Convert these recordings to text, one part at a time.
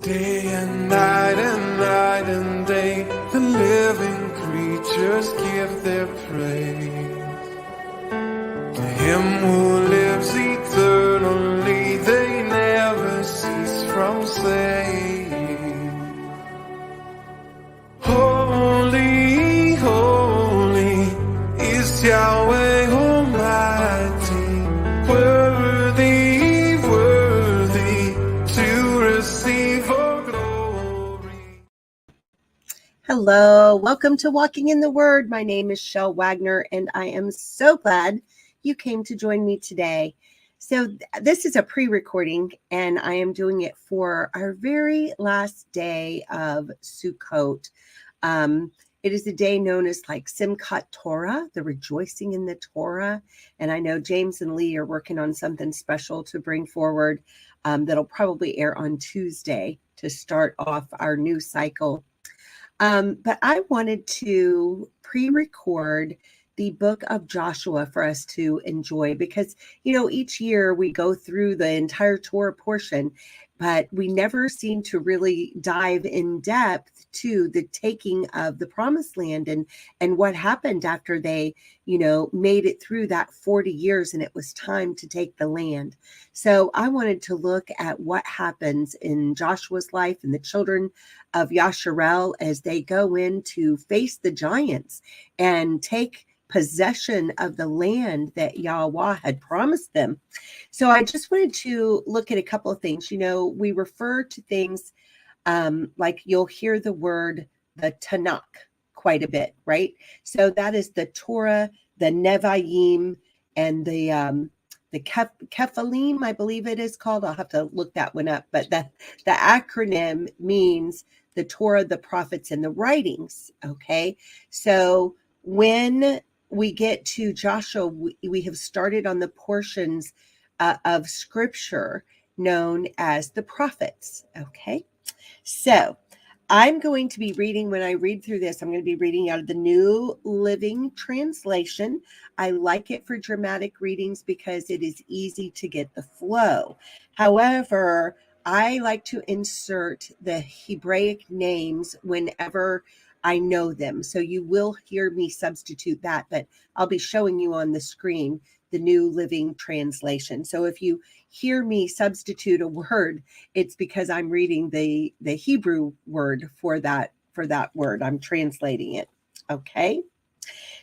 Day and night and day, the living creatures give their praise. To him who lives eternally, they never cease from saying, Holy, holy is Yahweh Almighty, worthy, worthy to receive all glory. Hello, welcome to Walking in the Word. My name is Chelle Wagner, and I am so glad you came to join me today. So this is a pre-recording, and I am doing it for our very last day of Sukkot. It is a day known as like Simchat Torah, the rejoicing in the Torah. And I know James and Lee are working on something special to bring forward that'll probably air on Tuesday to start off our new cycle. But I wanted to pre-record the book of Joshua for us to enjoy because, each year we go through the entire Torah portion, but we never seem to really dive in depth to the taking of the promised land and what happened after they, made it through that 40 years and it was time to take the land. So I wanted to look at what happens in Joshua's life and the children of Yasharel as they go in to face the giants and take possession of the land that yahuah had promised them. So I just wanted to look at a couple of things. We refer to things like you'll hear the word the Tanakh quite a bit, right? So that is the Torah, the Nevi'im, and the Kephalim, I believe it is called. I'll have to look that one up. But the acronym means the Torah, the prophets, and the writings. Okay, so when we get to Joshua, we have started on the portions of scripture known as the prophets. Okay, so I'm going to be reading, when I read through this, I'm going to be reading out of the New Living Translation. I like it for dramatic readings because it is easy to get the flow. However, I like to insert the Hebraic names whenever I know them. So you will hear me substitute that, but I'll be showing you on the screen the New Living Translation. So if you hear me substitute a word, it's because I'm reading the Hebrew word for that word. I'm translating it. Okay.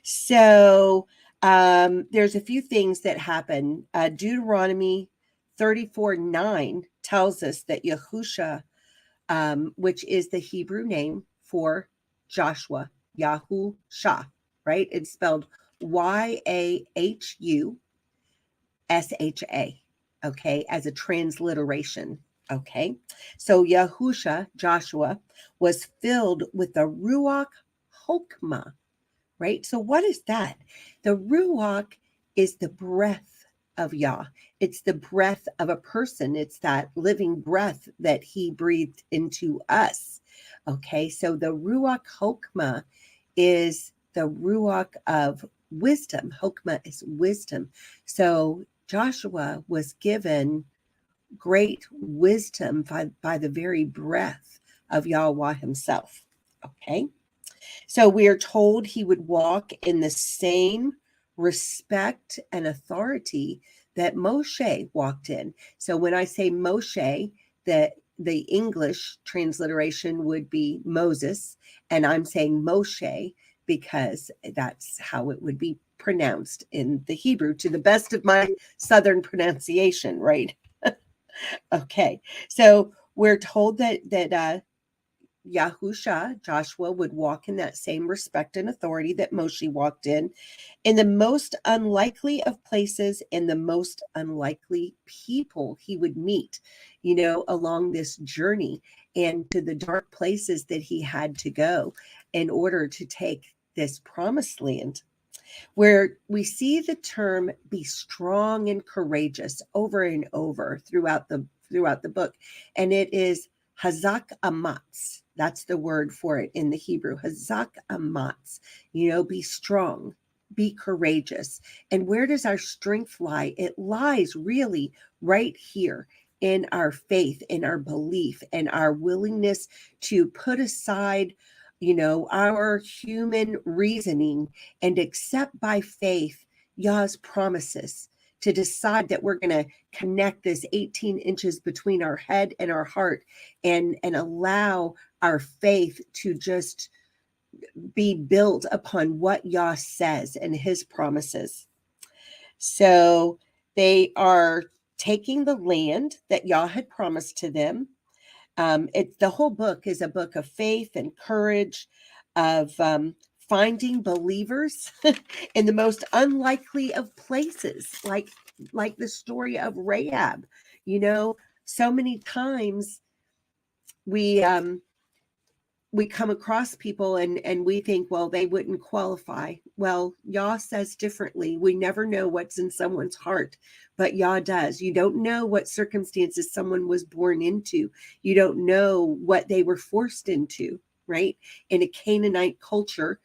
So there's a few things that happen. Deuteronomy 34:9 tells us that yahusha, which is the Hebrew name for Joshua, yahusha, right? It's spelled YAHUSHA, okay, as a transliteration, okay? So Yahusha, Joshua, was filled with the Ruach Hokmah, right? So what is that? The Ruach is the breath of Yah. It's the breath of a person. It's that living breath that he breathed into us. Okay, so the Ruach Hokmah is the Ruach of wisdom. Hokmah is wisdom. So Joshua was given great wisdom by the very breath of Yahweh himself. Okay, so we are told he would walk in the same respect and authority that Moshe walked in. So when I say Moshe, the English transliteration would be Moses, and I'm saying Moshe because that's how it would be pronounced in the Hebrew, to the best of my Southern pronunciation, right? Okay, so we're told that Yahusha, Joshua, would walk in that same respect and authority that Moshe walked in the most unlikely of places and the most unlikely people he would meet, along this journey and to the dark places that he had to go in order to take this promised land, where we see the term be strong and courageous over and over throughout the book. And it is Hazak Amatz. That's the word for it in the Hebrew. Hazak Amatz. Be strong, be courageous. And where does our strength lie? It lies really right here in our faith, in our belief, and our willingness to put aside, our human reasoning and accept by faith Yah's promises, to decide that we're going to connect this 18 inches between our head and our heart, and allow our faith to just be built upon what Yah says and his promises. So they are taking the land that Yah had promised to them. The whole book is a book of faith and courage, of finding believers in the most unlikely of places, like the story of Rahab. So many times we come across people and we think, well, they wouldn't qualify. Well, Yah says differently. We never know what's in someone's heart, but Yah does. You don't know what circumstances someone was born into. You don't know what they were forced into, right? In a Canaanite culture,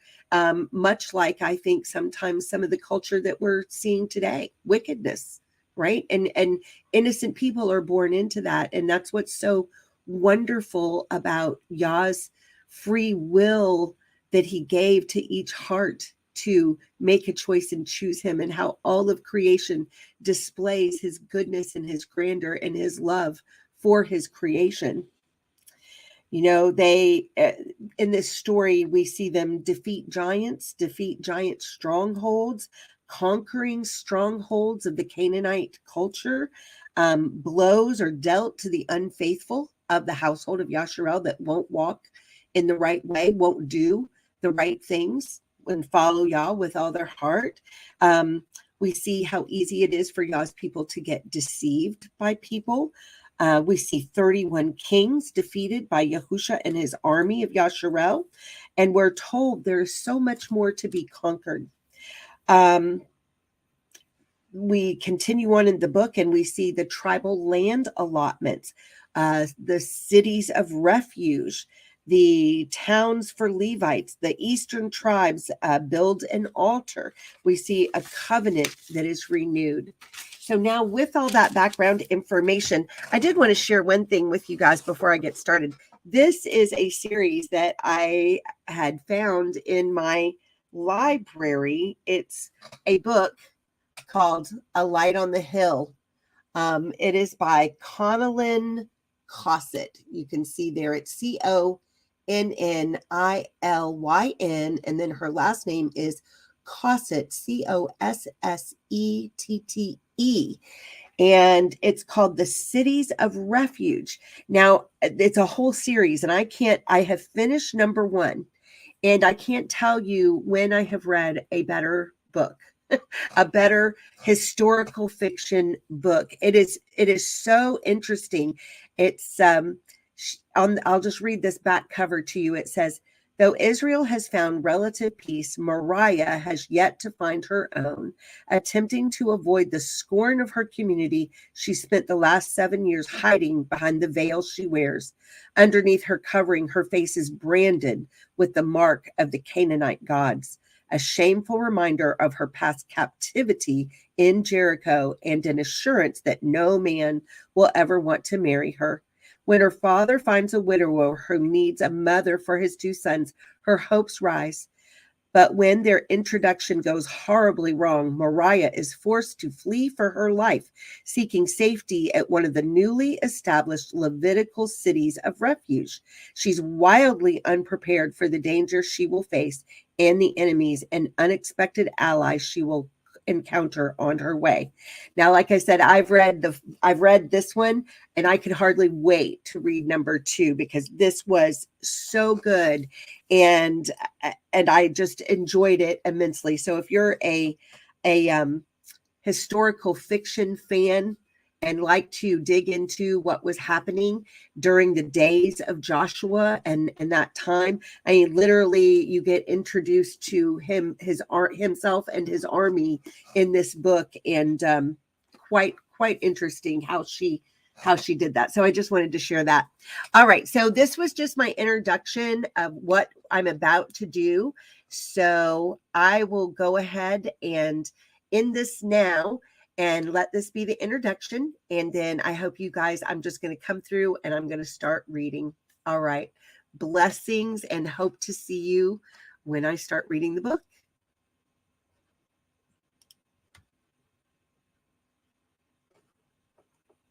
much like I think sometimes some of the culture that we're seeing today, wickedness, right? And innocent people are born into that. And that's what's so wonderful about Yah's free will, that he gave to each heart to make a choice and choose him, and how all of creation displays his goodness and his grandeur and his love for his creation. They in this story, we see them defeat giant strongholds, conquering strongholds of the Canaanite culture. Blows are dealt to the unfaithful of the household of Yasharel that won't walk in the right way, won't do the right things and follow Yah with all their heart. We see how easy it is for Yah's people to get deceived by people. We see 31 kings defeated by Yahusha and his army of Yasharel. And we're told there's so much more to be conquered. We continue on in the book and we see the tribal land allotments, the cities of refuge, the towns for Levites, the eastern tribes build an altar. We see a covenant that is renewed. So now, with all that background information, I did want to share one thing with you guys before I get started. This is a series that I had found in my library. It's a book called A Light on the Hill. It is by Connellan Cossett. You can see there it's Connillyn, and then her last name is Cossett, Cossettee. And it's called The Cities of Refuge. Now, it's a whole series, and I have finished number 1, and I can't tell you when I have read a better book. A better historical fiction book. It is so interesting. It's I'll just read this back cover to you. It says, though Israel has found relative peace, Moriah has yet to find her own. Attempting to avoid the scorn of her community, she spent the last 7 years hiding behind the veil she wears. Underneath her covering, her face is branded with the mark of the Canaanite gods, a shameful reminder of her past captivity in Jericho, and an assurance that no man will ever want to marry her. When her father finds a widower who needs a mother for his 2 sons, her hopes rise. But when their introduction goes horribly wrong, Moriah is forced to flee for her life, seeking safety at one of the newly established Levitical cities of refuge. She's wildly unprepared for the danger she will face and the enemies and unexpected allies she will encounter on her way. Now, like I said, I've read this one, and I could hardly wait to read number 2, because this was so good, and I just enjoyed it immensely. So if you're a historical fiction fan and like to dig into what was happening during the days of Joshua and that time, I mean, literally, you get introduced to himself and his army in this book, and quite interesting how she did that. So I just wanted to share that. All right, so this was just my introduction of what I'm about to do. So I will go ahead and end this now. and let this be the introduction. And then I hope you guys, I'm just going to come through and I'm going to start reading. All right. Blessings, and hope to see you when I start reading the book.